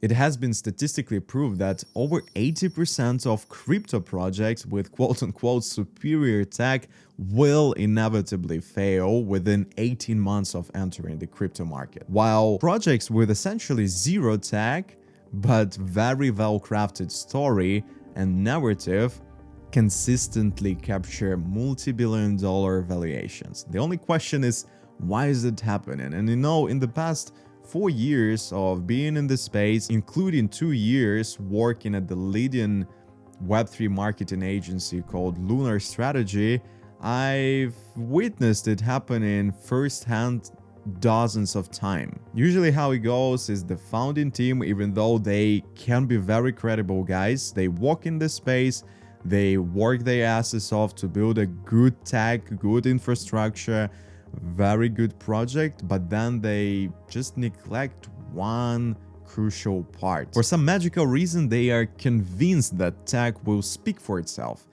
It has been statistically proved that over 80% of crypto projects with quote-unquote superior tech will inevitably fail within 18 months of entering the crypto market, while projects with essentially zero tech but very well-crafted story and narrative consistently capture multi-billion-dollar valuations. The only question is, why is it happening? And in the past 4 years of being in this space, including 2 years working at the leading Web3 marketing agency called Lunar Strategy, I've witnessed it happening firsthand dozens of times. Usually how it goes is the founding team, even though they can be very credible guys, they walk in the space, they work their asses off to build a good tech, good infrastructure, very good project, but then they just neglect one crucial part. For some magical reason, they are convinced that tech will speak for itself,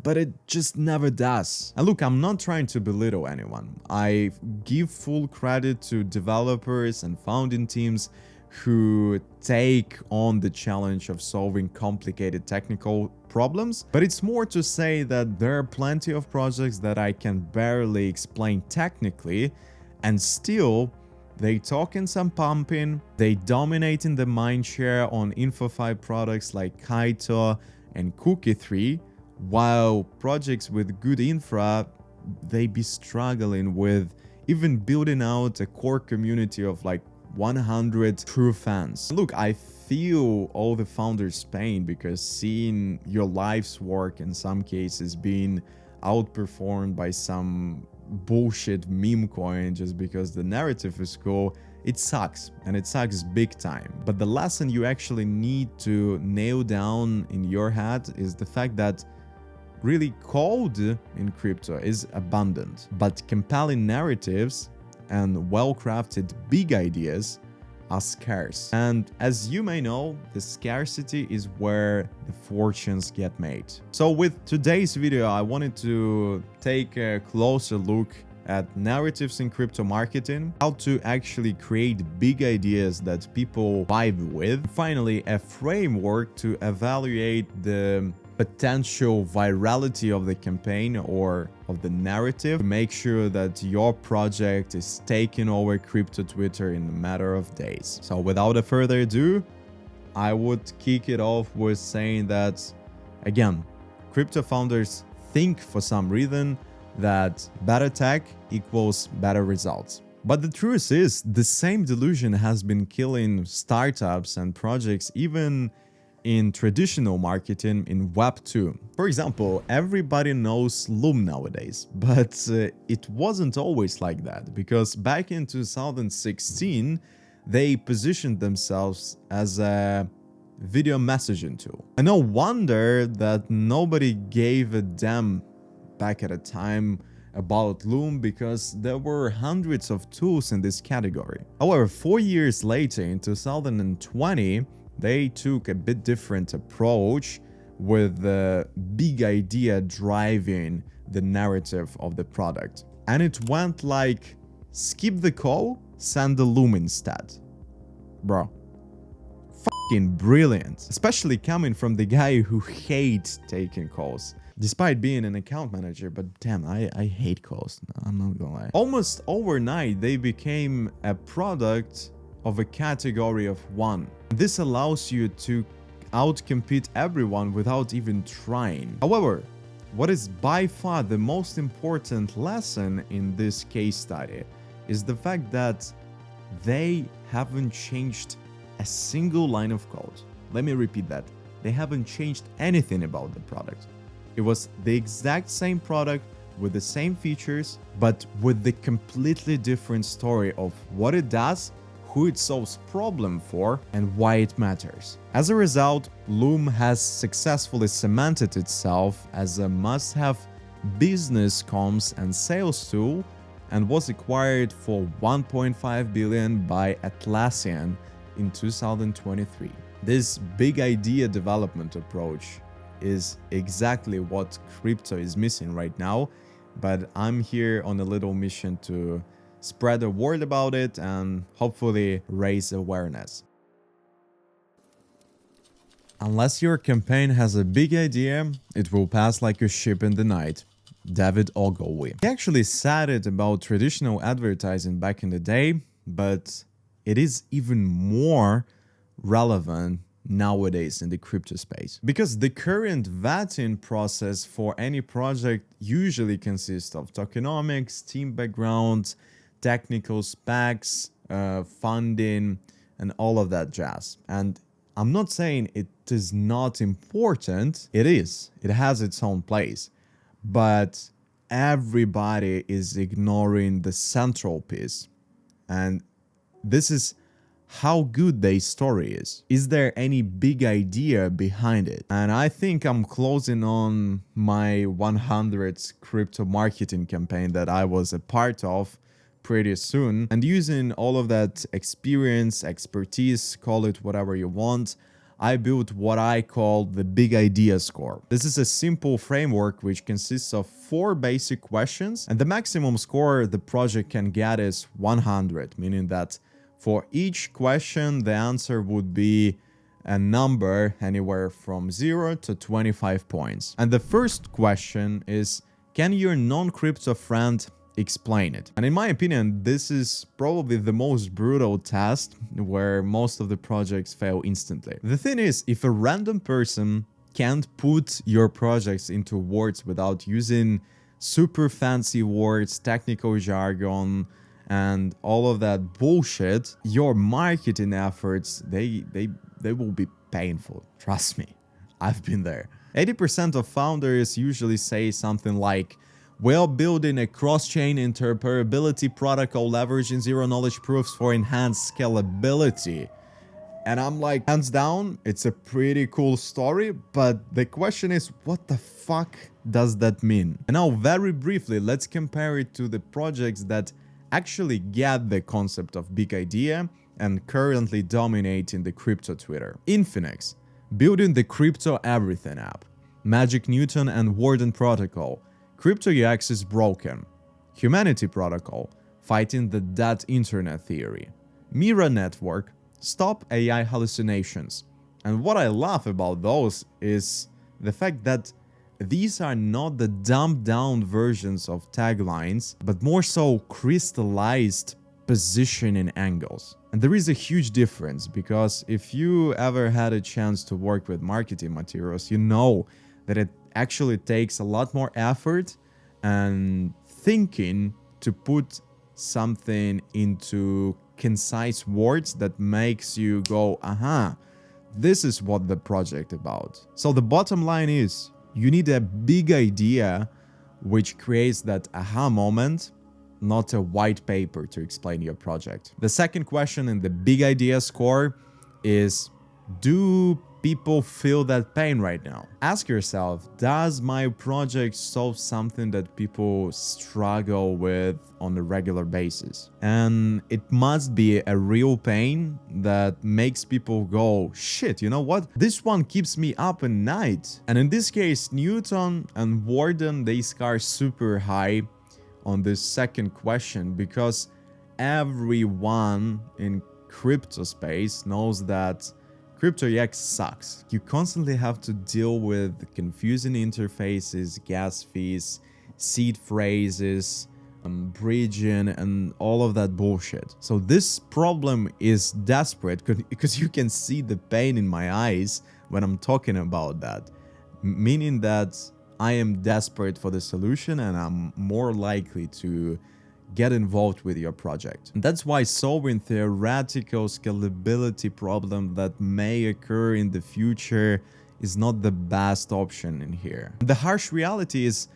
but it just never does. And look, I'm not trying to belittle anyone. I give full credit to developers and founding teams who take on the challenge of solving complicated technical problems, but it's more to say that there are plenty of projects that I can barely explain technically, and still they talk in some pumping, they dominate in the mindshare on InfoFi products like Kaito and Cookie3, while projects with good infra, they be struggling with even building out a core community of like 100 true fans. Look, I feel all the founders' pain because seeing your life's work in some cases being outperformed by some bullshit meme coin just because the narrative is cool, it sucks, and it sucks big time. But the lesson you actually need to nail down in your head is the fact that really code in crypto is abundant, but compelling narratives and well-crafted big ideas are scarce. And as you may know, the scarcity is where the fortunes get made. So with today's video, I wanted to take a closer look at narratives in crypto marketing, how to actually create big ideas that people vibe with. Finally, a framework to evaluate the potential virality of the campaign or of the narrative to make sure that your project is taking over crypto Twitter in a matter of days. So without a further ado, I would kick it off with saying that, again, crypto founders think for some reason that better tech equals better results. But the truth is, the same delusion has been killing startups and projects even in traditional marketing in Web 2. For example, everybody knows Loom nowadays, but it wasn't always like that, because back in 2016, they positioned themselves as a video messaging tool. And no wonder that nobody gave a damn back at a time about Loom, because there were hundreds of tools in this category. However, 4 years later, in 2020, they took a bit different approach with the big idea driving the narrative of the product. And it went like, skip the call, send the Loom instead. Bro, fucking brilliant. Especially coming from the guy who hates taking calls. Despite being an account manager, but damn, I hate calls. I'm not gonna lie. Almost overnight, they became a product of a category of one. This allows you to outcompete everyone without even trying. However, what is by far the most important lesson in this case study is the fact that they haven't changed a single line of code. Let me repeat that. They haven't changed anything about the product. It was the exact same product with the same features, but with the completely different story of what it does, who it solves problem for, and why it matters. As a result, Loom has successfully cemented itself as a must-have business comms and sales tool, and was acquired for 1.5 billion by Atlassian in 2023. This big idea development approach is exactly what crypto is missing right now, but I'm here on a little mission to spread the word about it and hopefully raise awareness. Unless your campaign has a big idea, it will pass like a ship in the night. David Ogilvy. He actually said it about traditional advertising back in the day, but it is even more relevant nowadays in the crypto space. Because the current vetting process for any project usually consists of tokenomics, team background, technical specs, funding, and all of that jazz. And I'm not saying it is not important. It is. It has its own place. But everybody is ignoring the central piece. And this is how good their story is. Is there any big idea behind it? And I think I'm closing on my 100th crypto marketing campaign that I was a part of pretty soon. And using all of that experience, expertise, call it whatever you want, I built what I call the Big Idea Score. This is a simple framework which consists of 4 basic questions, and the maximum score the project can get is 100, meaning that for each question the answer would be a number anywhere from 0 to 25 points. And the first question is, can your non-crypto friend explain it? And in my opinion, this is probably the most brutal test where most of the projects fail instantly. The thing is, if a random person can't put your projects into words without using super fancy words, technical jargon, and all of that bullshit, your marketing efforts, they will be painful. Trust me, I've been there. 80% of founders usually say something like, "We're building a cross-chain interoperability protocol leveraging zero-knowledge proofs for enhanced scalability." And I'm like, hands down, it's a pretty cool story, but the question is, what the fuck does that mean? And now, very briefly, let's compare it to the projects that actually get the concept of big idea and currently dominating the crypto Twitter. Infinix, building the crypto everything app. Magic Newton and Warden protocol. Crypto UX is broken. Humanity Protocol, fighting the dead internet theory. Mira Network, stop AI hallucinations. And what I love about those is the fact that these are not the dumbed down versions of taglines, but more so crystallized positioning angles. And there is a huge difference, because if you ever had a chance to work with marketing materials, you know that it actually takes a lot more effort and thinking to put something into concise words that makes you go, aha, this is what the project about. So the bottom line is, you need a big idea which creates that aha moment, not a white paper to explain your project. The second question in the big idea score is, do people feel that pain right now? Ask yourself, does my project solve something that people struggle with on a regular basis? And it must be a real pain that makes people go, shit, you know what? This one keeps me up at night. And in this case, Newton and Warden, they score super high on this second question, because everyone in crypto space knows that crypto UX sucks. You constantly have to deal with confusing interfaces, gas fees, seed phrases, bridging, and all of that bullshit. So this problem is desperate, because you can see the pain in my eyes when I'm talking about that. Meaning that I am desperate for the solution, and I'm more likely to get involved with your project. And that's why solving theoretical scalability problem that may occur in the future is not the best option in here. The harsh reality is,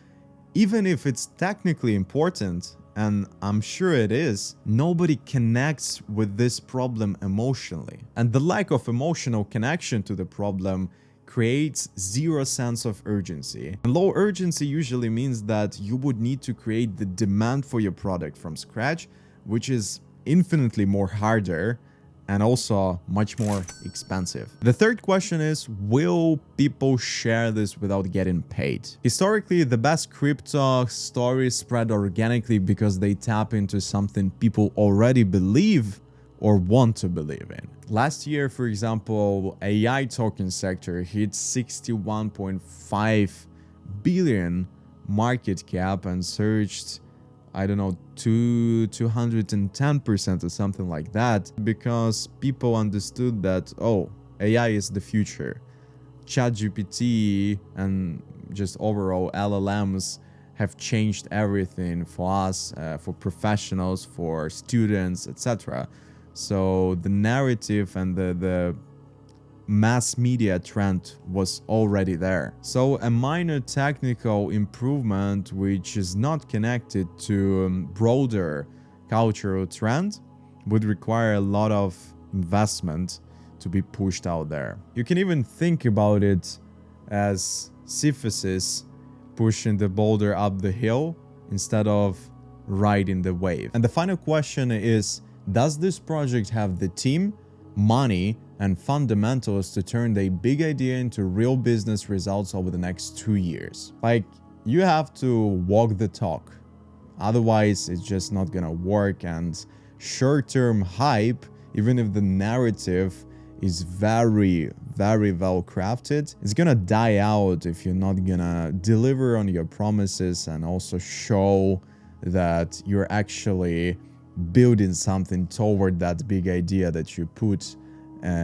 even if it's technically important, and I'm sure it is, nobody connects with this problem emotionally. And the lack of emotional connection to the problem creates zero sense of urgency. And low urgency usually means that you would need to create the demand for your product from scratch, which is infinitely more harder and also much more expensive. The third question is, will people share this without getting paid? Historically, the best crypto stories spread organically because they tap into something people already believe or want to believe in. Last year, for example, AI token sector hit 61.5 billion market cap and surged, I don't know, 210% or something like that, because people understood that, oh, AI is the future. ChatGPT and just overall LLMs have changed everything for us, for professionals, for students, etc. So the narrative and the mass media trend was already there. So a minor technical improvement which is not connected to broader cultural trend would require a lot of investment to be pushed out there. You can even think about it as Sisyphus pushing the boulder up the hill instead of riding the wave. And the final question is, does this project have the team, money, and fundamentals to turn a big idea into real business results over the next 2 years? Like, you have to walk the talk. Otherwise, it's just not gonna work, and short-term hype, even if the narrative is very, very well crafted, it's gonna die out if you're not gonna deliver on your promises and also show that you're actually building something toward that big idea that you put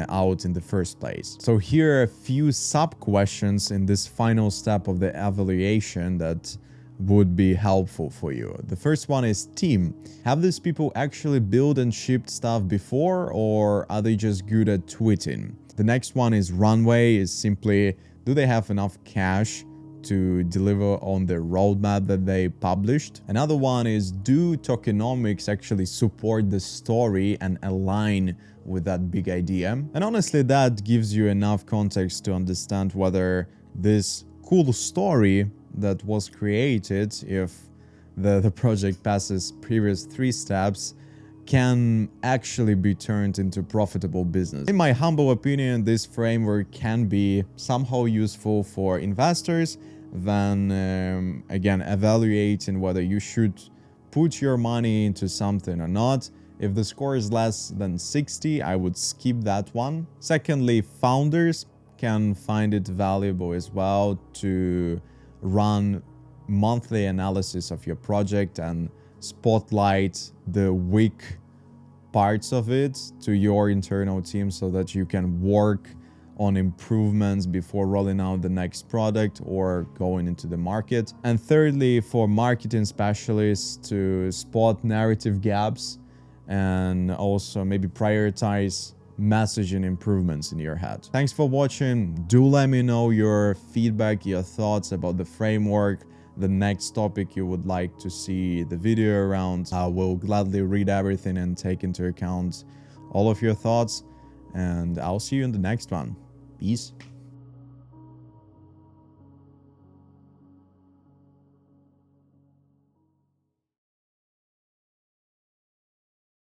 out in the first place. So here are a few sub-questions in this final step of the evaluation that would be helpful for you. The first one is team. Have these people actually built and shipped stuff before, or are they just good at tweeting? The next one is runway, is simply, do they have enough cash to deliver on the roadmap that they published? Another one is, do tokenomics actually support the story and align with that big idea? And honestly, that gives you enough context to understand whether this cool story that was created, if the project passes previous 3 steps, can actually be turned into profitable business. In my humble opinion, this framework can be somehow useful for investors when, again, evaluating whether you should put your money into something or not. If the score is less than 60, I would skip that one. Secondly, founders can find it valuable as well to run monthly analysis of your project and spotlight the weak parts of it to your internal team so that you can work on improvements before rolling out the next product or going into the market. And thirdly, for marketing specialists to spot narrative gaps and also maybe prioritize messaging improvements in your head. Thanks for watching. Do let me know your feedback, your thoughts about the framework, the next topic you would like to see the video around. I will gladly read everything and take into account all of your thoughts, and I'll see you in the next one. Peace.